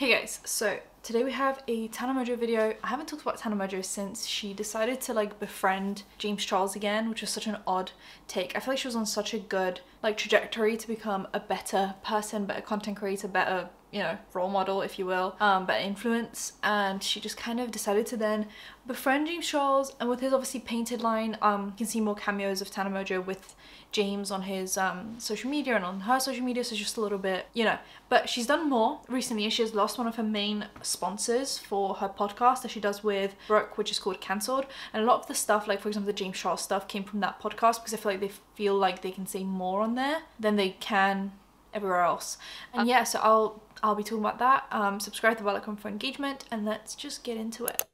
Hey guys, so today we have a Tana Mongeau video. I haven't talked about Tana Mongeau since she decided to like befriend James Charles again, which was such an odd take. I feel like she was on such a good like trajectory to become a better person, better content creator, better, you know, role model, if you will, better influence, and she just kind of decided to then befriend James Charles. And with his obviously painted line, you can see more cameos of Tana Mongeau with James on his social media and on her social media, so just a little bit, you know. But she's done more recently. She has lost one of her main sponsors for her podcast that she does with Brooke, which is called Cancelled, and a lot of the stuff, like for example the James Charles stuff, came from that podcast because I feel like they feel like they can say more on there than they can everywhere else. And yeah, so I'll be talking about that. Subscribe to the bell icon for engagement, and let's just get into it.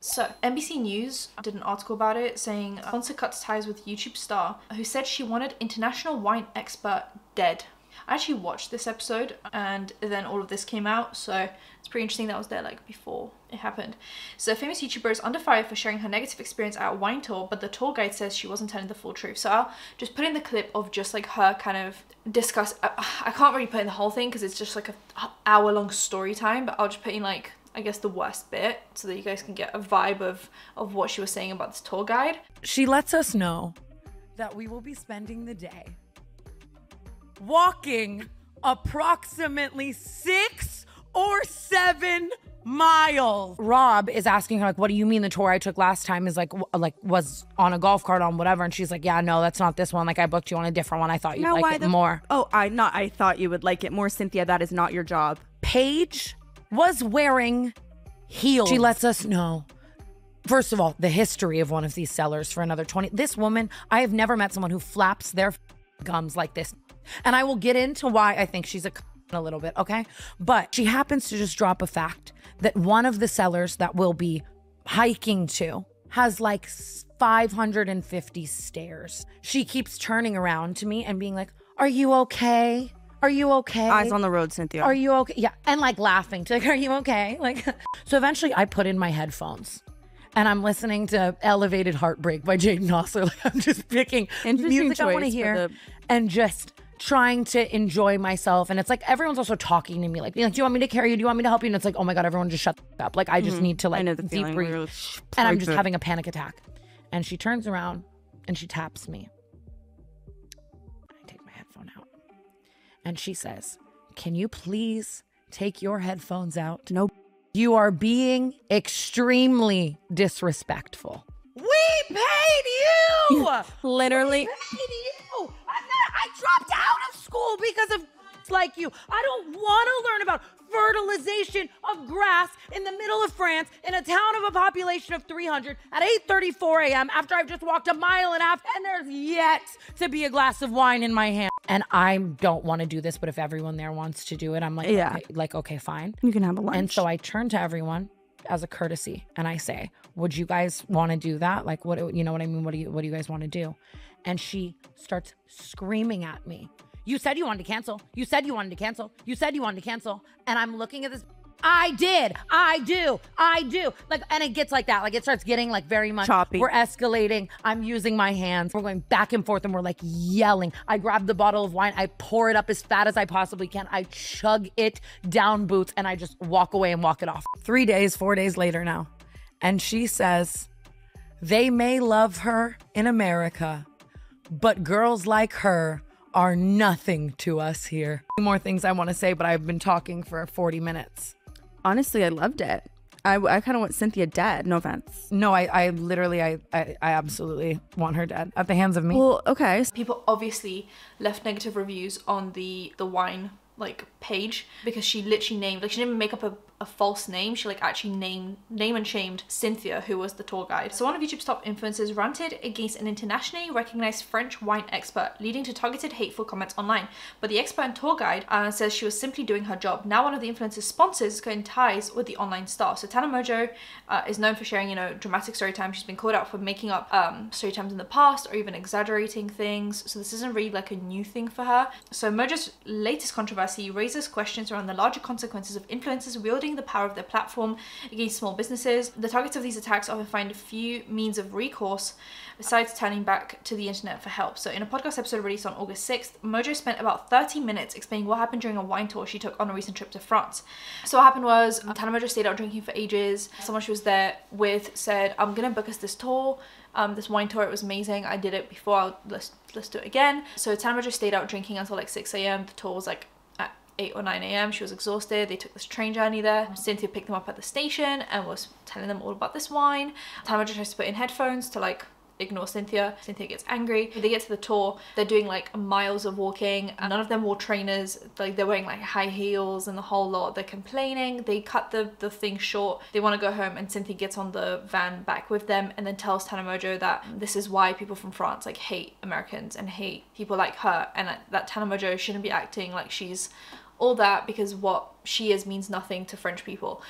So, NBC News did an article about it saying sponsor cuts ties with YouTube star who said she wanted international wine expert dead. I actually watched this episode and then all of this came out, so it's pretty interesting that was there like before it happened. So, a famous YouTuber is under fire for sharing her negative experience at a wine tour, but the tour guide says she wasn't telling the full truth. So I'll just put in the clip of just like her kind of discuss. I can't really put in the whole thing because it's just like a hour-long story time, but I'll just put in like, I guess, the worst bit so that you guys can get a vibe of what she was saying about this tour guide. She lets us know that we will be spending the day walking approximately 6 or 7 miles. Rob is asking her, like, what do you mean the tour I took last time is like was on a golf cart on whatever? And she's like, yeah, no, that's not this one. Like, I booked you on a different one. I thought you'd like it more. Oh, I thought you would like it more, Cynthia. That is not your job. Paige was wearing heels. She lets us know, first of all, the history of one of these sellers for another 20. This woman, I have never met someone who flaps their gums like this. And I will get into why I think she's a little bit, okay? But she happens to just drop a fact that one of the sellers that we'll be hiking to has like 550 stairs. She keeps turning around to me and being like, are you okay? Are you okay? Eyes on the road, Cynthia. Are you okay? Yeah, and like laughing to like, are you okay? Like, so eventually I put in my headphones and I'm listening to Elevated Heartbreak by Jaden Nosser. Like, I'm just picking music I want to hear and just trying to enjoy myself. And it's like, everyone's also talking to me, like, being like, do you want me to carry you? Do you want me to help you? And it's like, oh my God, everyone just shut up. Like, I just need to like deep breathe. And I'm just having a panic attack. And she turns around and she taps me. I take my headphone out. And she says, can you please take your headphones out? Nope. You are being extremely disrespectful. We paid you! Literally. We paid you! I dropped out of school because of like you. I don't want to learn about fertilization of grass in the middle of France in a town of a population of 300 at 8:34 a.m. after I've just walked a mile and a half and there's yet to be a glass of wine in my hand. And I don't want to do this, but if everyone there wants to do it, I'm like, yeah, okay, fine. You can have a lunch. And so I turn to everyone as a courtesy and I say, would you guys want to do that? Like, what, you know what I mean? What do you guys want to do? And she starts screaming at me. You said you wanted to cancel. You said you wanted to cancel. You said you wanted to cancel. And I'm looking at this. I did. I do. Like, and it gets like that. Like, it starts getting like very much choppy. We're escalating. I'm using my hands. We're going back and forth and we're like yelling. I grab the bottle of wine. I pour it up as fat as I possibly can. I chug it down boots and I just walk away and walk it off. 4 days later now. And she says, they may love her in America, but girls like her are nothing to us here. More things I want to say, but I've been talking for 40 minutes. Honestly, I loved it. I kind of want Cynthia dead. No offense. No, I literally, I absolutely want her dead at the hands of me. Well, okay. People obviously left negative reviews on the wine like page because she literally named, like, she didn't even make up a false name. She like actually name and shamed Cynthia, who was the tour guide. So one of YouTube's top influencers ranted against an internationally recognized French wine expert, leading to targeted hateful comments online. But the expert and tour guide says she was simply doing her job. Now one of the influencer's sponsors is going ties with the online star. So Tana Mongeau is known for sharing, you know, dramatic story time. She's been called out for making up story times in the past or even exaggerating things. So this isn't really like a new thing for her. So Mongeau's latest controversy controversy raises questions around the larger consequences of influencers wielding the power of their platform against small businesses. The targets of these attacks often find few means of recourse besides turning back to the internet for help. So in a podcast episode released on August 6th, Mojo spent about 30 minutes explaining what happened during a wine tour she took on a recent trip to France. So what happened was Tana Mongeau stayed out drinking for ages. Someone she was there with said, I'm gonna book us this tour, this wine tour. It was amazing. I did it before. Let's do it again. So Tana Mongeau stayed out drinking until like 6 a.m. The tour was like at 8 or 9 a.m. She was exhausted. They took this train journey there. Cynthia picked them up at the station and was telling them all about this wine. Tana Mongeau tries to put in headphones to like ignore Cynthia. Cynthia gets angry. They get to the tour. They're doing like miles of walking. None of them wore trainers. Like they're wearing like high heels and the whole lot. They're complaining. They cut the thing short. They want to go home and Cynthia gets on the van back with them and then tells Tana Mongeau that this is why people from France like hate Americans and hate people like her, and that Tana Mongeau shouldn't be acting like she's all that because what she is means nothing to French people.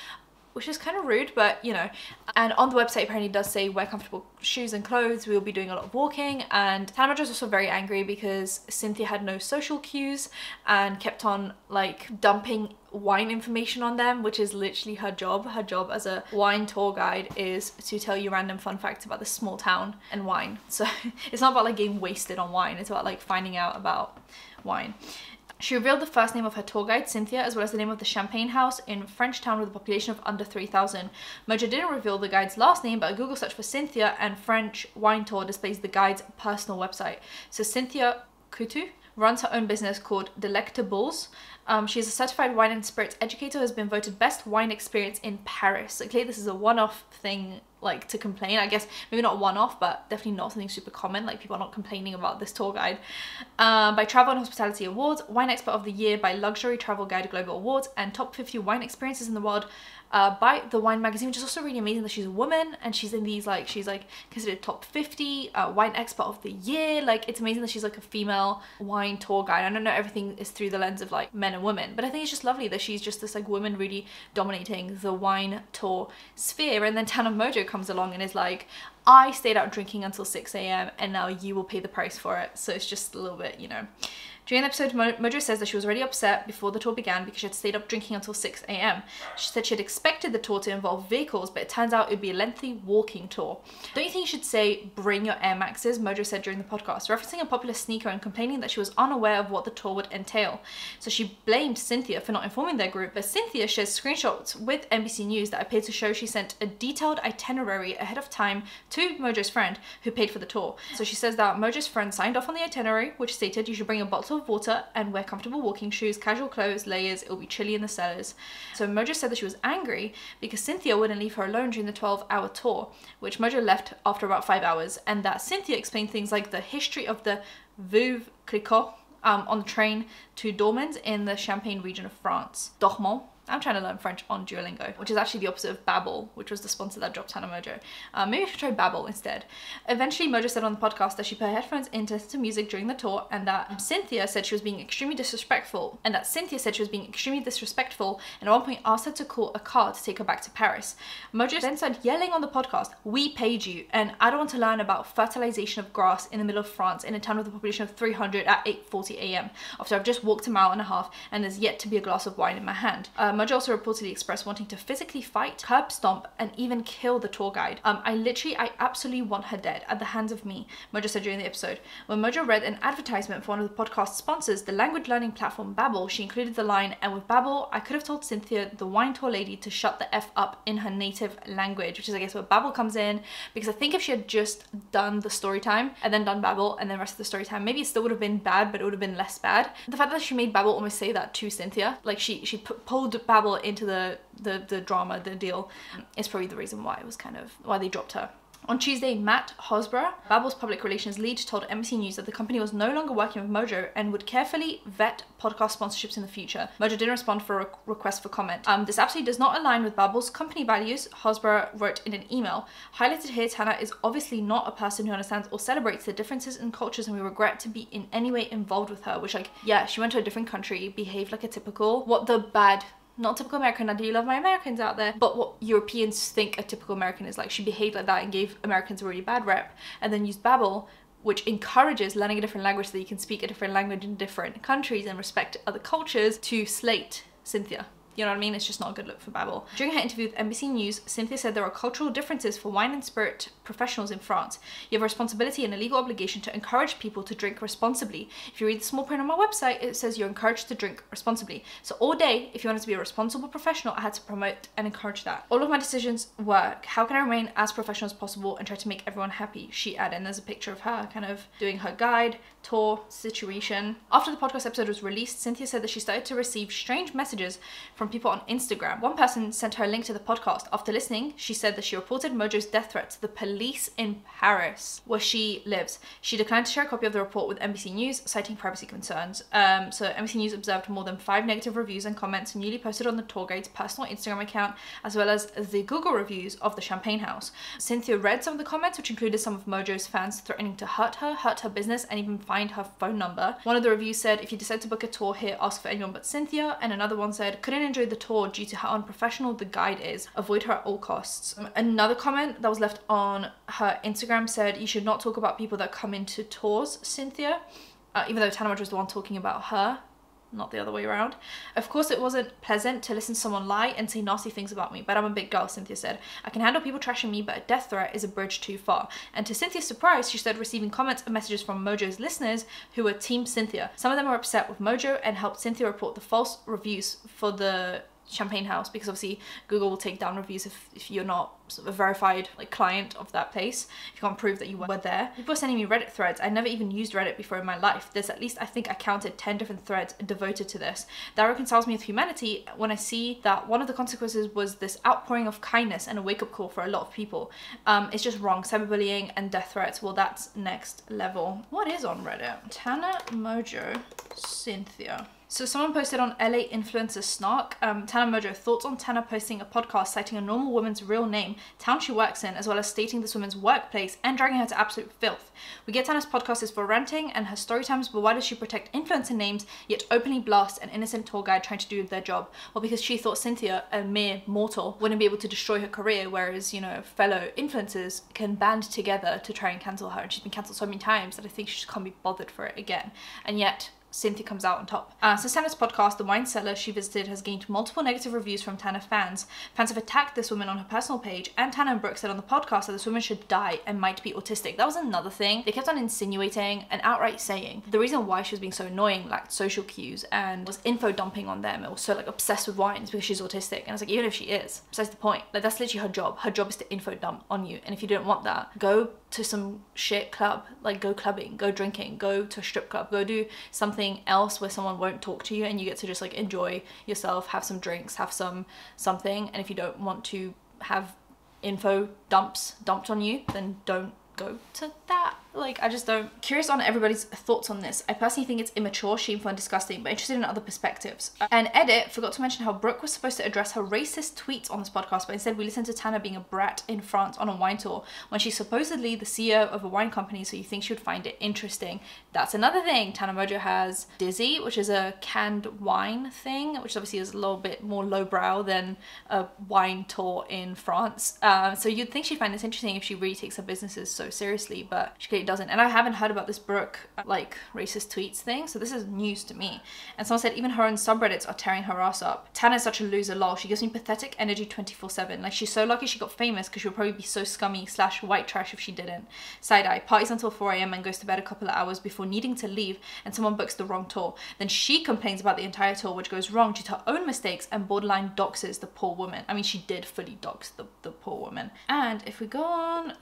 Which is kind of rude, but you know. And on the website apparently it does say wear comfortable shoes and clothes. We'll be doing a lot of walking. And Tana Mongeau is also very angry because Cynthia had no social cues and kept on like dumping wine information on them, which is literally her job. Her job as a wine tour guide is to tell you random fun facts about this small town and wine. So it's not about like getting wasted on wine. It's about like finding out about wine. She revealed the first name of her tour guide, Cynthia, as well as the name of the champagne house in French town with a population of under 3,000. Mojo didn't reveal the guide's last name, but a Google search for Cynthia and French wine tour displays the guide's personal website. So Cynthia Coutu runs her own business called Delectables. She is a certified wine and spirits educator who has been voted best wine experience in Paris. So clearly this is a one-off thing, like to complain. I guess maybe not one-off, but definitely not something super common. Like people are not complaining about this tour guide. By Travel and Hospitality Awards, Wine Expert of the Year by Luxury Travel Guide Global Awards, and Top 50 Wine Experiences in the World by the Wine Magazine, which is also really amazing that she's a woman and she's in these like, she's like considered top 50 Wine Expert of the Year. Like it's amazing that she's like a female wine tour guide. I don't know, everything is through the lens of like men and women, but I think it's just lovely that she's just this like woman really dominating the wine tour sphere. And then Tana Mongeau comes along and is like, I stayed out drinking until 6 a.m. and now you will pay the price for it. So it's just a little bit, you know. During the episode, Mongeau says that she was already upset before the tour began because she had stayed up drinking until 6 a.m. She said she had expected the tour to involve vehicles, but it turns out it would be a lengthy walking tour. Don't you think you should say, bring your Air Maxes? Mongeau said during the podcast, referencing a popular sneaker and complaining that she was unaware of what the tour would entail. So she blamed Cynthia for not informing their group, but Cynthia shares screenshots with NBC News that appear to show she sent a detailed itinerary ahead of time to Mojo's friend who paid for the tour. So she says that Mojo's friend signed off on the itinerary, which stated you should bring a bottle of water and wear comfortable walking shoes, casual clothes, layers, it will be chilly in the cellars. So Mojo said that she was angry because Cynthia wouldn't leave her alone during the 12-hour tour, which Mojo left after about 5 hours, and that Cynthia explained things like the history of the Veuve Clicquot on the train to Dormans in the Champagne region of France. Dormans. I'm trying to learn French on Duolingo, which is actually the opposite of Babbel, which was the sponsor that dropped Tana Mongeau. Maybe I should try Babbel instead. Eventually, Mojo said on the podcast that she put her headphones in to listen to music during the tour, and that Cynthia said she was being extremely disrespectful, and at one point asked her to call a car to take her back to Paris. Mojo then started yelling on the podcast, "We paid you, and I don't want to learn about fertilization of grass in the middle of France in a town with a population of 300 at 8:40 a.m. after I've just walked a mile and a half and there's yet to be a glass of wine in my hand." Mojo also reportedly expressed wanting to physically fight, curb stomp, and even kill the tour guide. I absolutely want her dead at the hands of me, Mojo said during the episode. When Mojo read an advertisement for one of the podcast sponsors, the language learning platform Babbel, she included the line, "And with Babbel, I could have told Cynthia, the wine tour lady, to shut the F up in her native language," which is I guess where Babbel comes in, because I think if she had just done the story time and then done Babbel and then the rest of the story time, maybe it still would have been bad, but it would have been less bad. The fact that she made Babbel almost say that to Cynthia, like she pulled Babbel into the drama, the deal, is probably the reason why it was kind of why they dropped her. On Tuesday, Matt Hosborough, Babbel's public relations lead, told NBC News that the company was no longer working with Mojo and would carefully vet podcast sponsorships in the future. Mojo didn't respond for a request for comment. This absolutely does not align with Babbel's company values, Hosborough wrote in an email. Highlighted here, Tana is obviously not a person who understands or celebrates the differences in cultures, and we regret to be in any way involved with her, which like, yeah, she went to a different country, behaved like a typical, not typical American, I do love my Americans out there, but what Europeans think a typical American is like. She behaved like that and gave Americans a really bad rep, and then used Babbel which encourages learning a different language so that you can speak a different language in different countries and respect other cultures, to slate Cynthia. You know what I mean? It's just not a good look for Babel. During her interview with NBC News, Cynthia said there are cultural differences for wine and spirit professionals in France. You have a responsibility and a legal obligation to encourage people to drink responsibly. If you read the small print on my website, it says you're encouraged to drink responsibly. So all day, if you wanted to be a responsible professional, I had to promote and encourage that. All of my decisions were, how can I remain as professional as possible and try to make everyone happy? She added, and there's a picture of her kind of doing her guide, tour, situation. After the podcast episode was released, Cynthia said that she started to receive strange messages from people on Instagram. One person sent her a link to the podcast. After listening, she said that she reported Mojo's death threat to the police in Paris, where she lives. She declined to share a copy of the report with NBC News, citing privacy concerns. So NBC News observed more than 5 negative reviews and comments newly posted on the tour guide's personal Instagram account, as well as the Google reviews of the Champagne House. Cynthia read some of the comments, which included some of Mojo's fans threatening to hurt her business, and even find her phone number. One of the reviews said, if you decide to book a tour here, ask for anyone but Cynthia. And another one said, couldn't enjoy the tour due to how unprofessional the guide is. Avoid her at all costs. Another comment that was left on her Instagram said, you should not talk about people that come into tours, Cynthia. Even though Tana Mongeau was the one talking about her, not the other way around. Of course, it wasn't pleasant to listen to someone lie and say nasty things about me, but I'm a big girl, Cynthia said. I can handle people trashing me, but a death threat is a bridge too far. And to Cynthia's surprise, she started receiving comments and messages from Mojo's listeners who were Team Cynthia. Some of them were upset with Mojo and helped Cynthia report the false reviews for the Champagne House, because obviously Google will take down reviews if you're not sort of a verified like client of that place, if you can't prove that you were there. People are sending me Reddit threads. I never even used Reddit before in my life. There's at least, I think I counted 10 different threads devoted to this. That reconciles me with humanity when I see that one of the consequences was this outpouring of kindness and a wake-up call for a lot of people. It's just wrong. Cyberbullying and death threats, well, that's next level. What is on Reddit? Tana Mongeau, Cynthia. So someone posted on LA Influencer Snark, Tana Mongeau, thoughts on Tana posting a podcast citing a normal woman's real name, town she works in, as well as stating this woman's workplace and dragging her to absolute filth. We get Tana's podcast is for ranting and her story times, but why does she protect influencer names yet openly blast an innocent tour guide trying to do their job? Well, because she thought Cynthia, a mere mortal, wouldn't be able to destroy her career, whereas, you know, fellow influencers can band together to try and cancel her, and she's been cancelled so many times that I think she just can't be bothered for it again. And yet Cynthia comes out on top. So Tana's podcast, The Wine Cellar, she visited, has gained multiple negative reviews from Tana fans. Fans have attacked this woman on her personal page, and Tana and Brooke said on the podcast that this woman should die and might be autistic. That was another thing. They kept on insinuating and outright saying the reason why she was being so annoying lacked social cues and was info dumping on them. It was so like obsessed with wine is because she's autistic. And I was like, even if she is, besides the point, like that's literally her job. Her job is to info dump on you. And if you don't want that, go to some shit club, like go clubbing, go drinking, go to a strip club, go do something else where someone won't talk to you and you get to just like enjoy yourself, have some drinks, have something. And if you don't want to have info dumps dumped on you, then don't go to that. Like, I just don't. Curious on everybody's thoughts on this. I personally think it's immature, shameful and disgusting, but interested in other perspectives. And Edit forgot to mention how Brooke was supposed to address her racist tweets on this podcast, but instead we listened to Tana being a brat in France on a wine tour when she's supposedly the CEO of a wine company, so you think she would find it interesting. That's another thing. Tana Mongeau has Dizzy, which is a canned wine thing, which obviously is a little bit more lowbrow than a wine tour in France. So you'd think she'd find this interesting if she really takes her businesses so seriously, but she clearly doesn't. And I haven't heard about this Brooke like racist tweets thing, so this is news to me. And someone said even her own subreddits are tearing her ass up. Tana's such a loser, lol. She gives me pathetic energy 24/7. Like, she's so lucky she got famous because she would probably be so scummy / white trash if she didn't. Side eye, parties until 4 AM and goes to bed a couple of hours before needing to leave, and someone books the wrong tour. Then she complains about the entire tour, which goes wrong due to her own mistakes, and borderline doxes the poor woman. I mean, she did fully dox the poor woman. And if we go on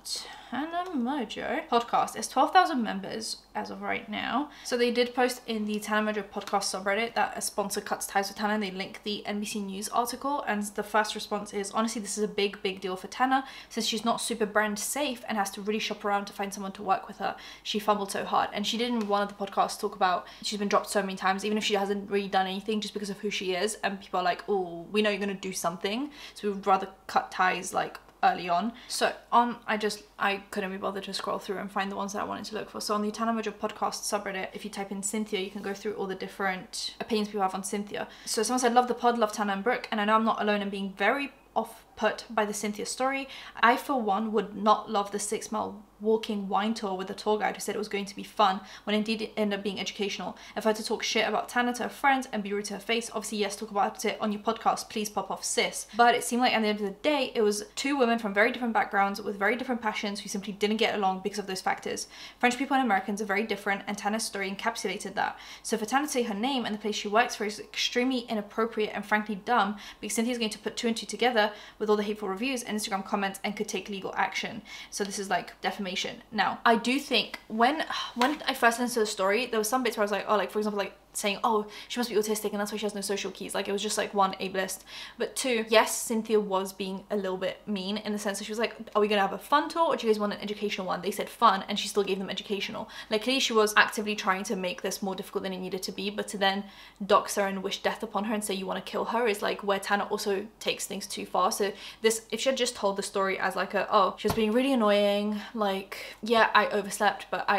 Tana Mongeau podcast, there's 12,000 members as of right now. So they did post in the Tana Mongeau podcast subreddit that a sponsor cuts ties with Tana, and they link the NBC News article, and the first response is, honestly, this is a big deal for Tana since she's not super brand safe and has to really shop around to find someone to work with her. She fumbled so hard, and she did in one of the podcasts talk about she's been dropped so many times, even if she hasn't really done anything, just because of who she is, and people are like, oh, we know you're gonna do something, so we would rather cut ties like early on. So I couldn't be bothered to scroll through and find the ones that I wanted to look for. So on the Tana Mongeau podcast subreddit, if you type in Cynthia, you can go through all the different opinions people have on Cynthia. So someone said, love the pod, love Tana and Brooke, and I know I'm not alone in being very off put by the Cynthia story. I for one would not love the 6 mile walking wine tour with a tour guide who said it was going to be fun when indeed it ended up being educational. And for her to talk shit about Tana to her friends and be rude to her face, obviously yes, talk about it on your podcast, please pop off sis. But it seemed like at the end of the day, it was two women from very different backgrounds with very different passions who simply didn't get along because of those factors. French people and Americans are very different, and Tana's story encapsulated that. So for Tana to say her name and the place she works for is extremely inappropriate and frankly dumb, because Cynthia's going to put two and two together with all the hateful reviews and Instagram comments and could take legal action. So this is like defamation. Now, I do think when I first listened to the story, there was some bits where I was like, oh, like for example, like saying, oh, she must be autistic and that's why she has no social keys. Like, it was just like one, ableist. But two, yes, Cynthia was being a little bit mean in the sense that she was like, are we gonna have a fun tour or do you guys want an educational one? They said fun and she still gave them educational. Like, clearly she was actively trying to make this more difficult than it needed to be, but to then dox her and wish death upon her and say you want to kill her is like where Tana also takes things too far. So this, if she had just told the story as like a, oh, she was being really annoying, like, yeah, I overslept, but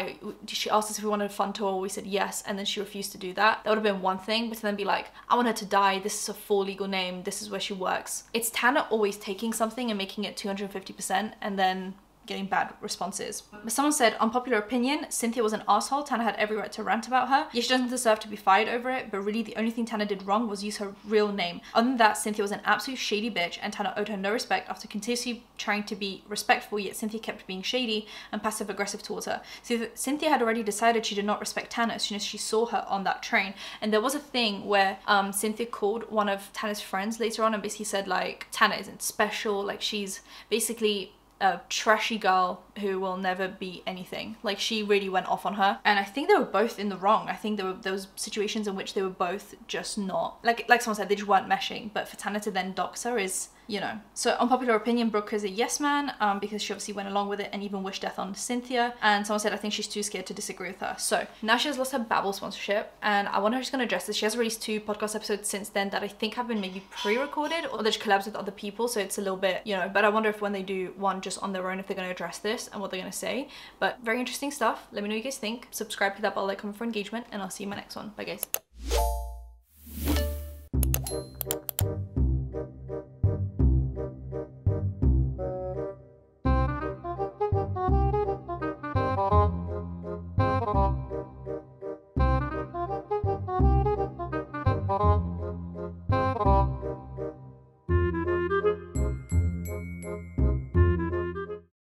she asked us if we wanted a fun tour, we said yes, and then she refused to do that, that would have been one thing. But to then be like, I want her to die, this is a full legal name, this is where she works. It's Tana always taking something and making it 250% and then getting bad responses. But someone said, unpopular opinion, Cynthia was an asshole. Tana had every right to rant about her. Yeah, she doesn't deserve to be fired over it, but really the only thing Tana did wrong was use her real name. Other than that, Cynthia was an absolute shady bitch and Tana owed her no respect after continuously trying to be respectful, yet Cynthia kept being shady and passive aggressive towards her. So Cynthia had already decided she did not respect Tana as soon as she saw her on that train. And there was a thing where Cynthia called one of Tana's friends later on and basically said like, Tana isn't special, like she's basically a trashy girl who will never be anything. Like, she really went off on her, and I think they were both in the wrong. I think there was situations in which they were both just not, like someone said, they just weren't meshing. But for Tana to then dox her is, you know. So unpopular opinion, Brooke is a yes man, because she obviously went along with it and even wished death on Cynthia. And someone said, I think she's too scared to disagree with her. So now she has lost her Babbel sponsorship, and I wonder how she's gonna address this. She has released 2 podcast episodes since then that I think have been maybe pre-recorded, or they're just collabs with other people, so it's a little bit, you know. But I wonder if when they do one just on their own, if they're gonna address this and what they're gonna say. But very interesting stuff. Let me know what you guys think. Subscribe, hit that bell, like, comment for engagement, and I'll see you in my next one. Bye guys.